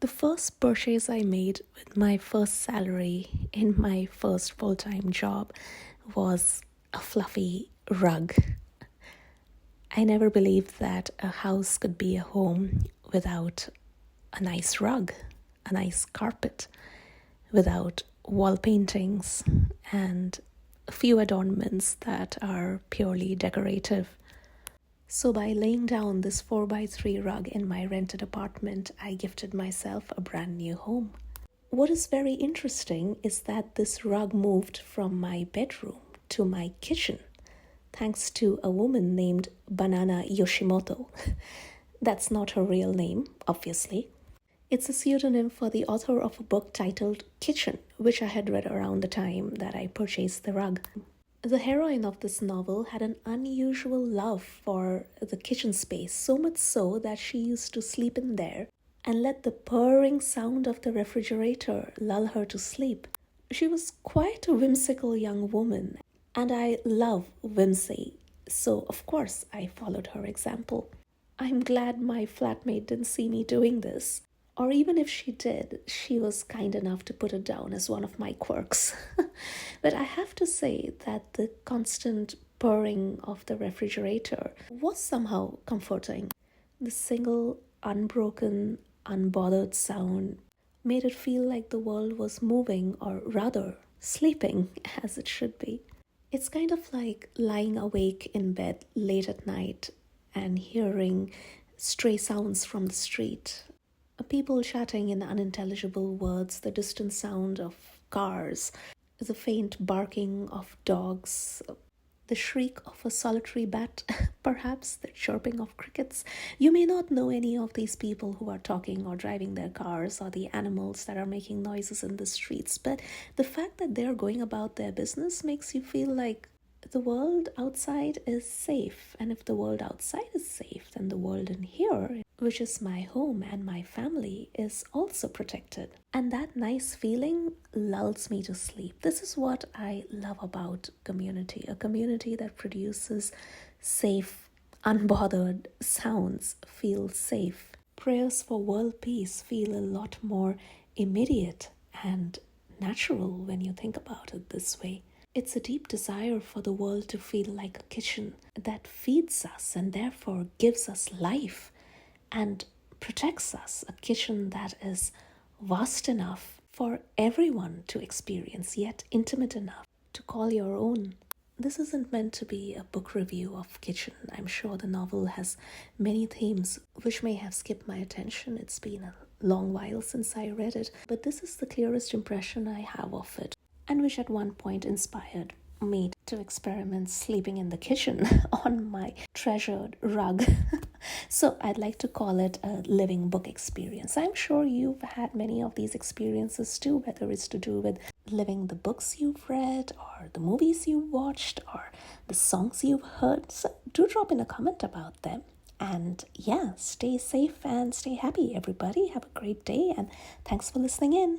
The first purchase I made with my first salary in my first full time job was a fluffy rug. I never believed that a house could be a home without a nice rug, a nice carpet, without wall paintings, and a few adornments that are purely decorative. So, by laying down this 4x3 rug in my rented apartment, I gifted myself a brand new home. What is very interesting is that this rug moved from my bedroom to my kitchen thanks to a woman named Banana Yoshimoto. That's not her real name, obviously. It's a pseudonym for the author of a book titled Kitchen, which I had read around the time that I purchased the rug. The heroine of this novel had an unusual love for the kitchen space, so much so that she used to sleep in there and let the purring sound of the refrigerator lull her to sleep. She was quite a whimsical young woman, and I love whimsy, so of course I followed her example. I'm glad my flatmate didn't see me doing this. Or even if she did, she was kind enough to put it down as one of my quirks. But I have to say that the constant purring of the refrigerator was somehow comforting. The single, unbroken, unbothered sound made it feel like the world was moving, or rather, sleeping, as it should be. It's kind of like lying awake in bed late at night and hearing stray sounds from the street. People chatting in unintelligible words, the distant sound of cars, the faint barking of dogs, the shriek of a solitary bat, perhaps the chirping of crickets. You may not know any of these people who are talking or driving their cars, or the animals that are making noises in the streets, but the fact that they're going about their business makes you feel like the world outside is safe. And if the world outside is safe, then the world in here, which is my home and my family, is also protected. And that nice feeling lulls me to sleep. This is what I love about community, a community that produces safe, unbothered sounds feels safe. Prayers for world peace feel a lot more immediate and natural when you think about it this way. It's a deep desire for the world to feel like a kitchen that feeds us and therefore gives us life and protects us, a kitchen that is vast enough for everyone to experience, yet intimate enough to call your own. This isn't meant to be a book review of Kitchen. I'm sure the novel has many themes which may have skipped my attention. It's been a long while since I read it, but this is the clearest impression I have of it, and which at one point inspired me to experiment sleeping in the kitchen on my treasured rug. So I'd like to call it a living book experience. I'm sure you've had many of these experiences too, whether it's to do with living the books you've read, or the movies you've watched, or the songs you've heard. So do drop in a comment about them. And yeah, stay safe and stay happy, everybody. Have a great day, and thanks for listening in.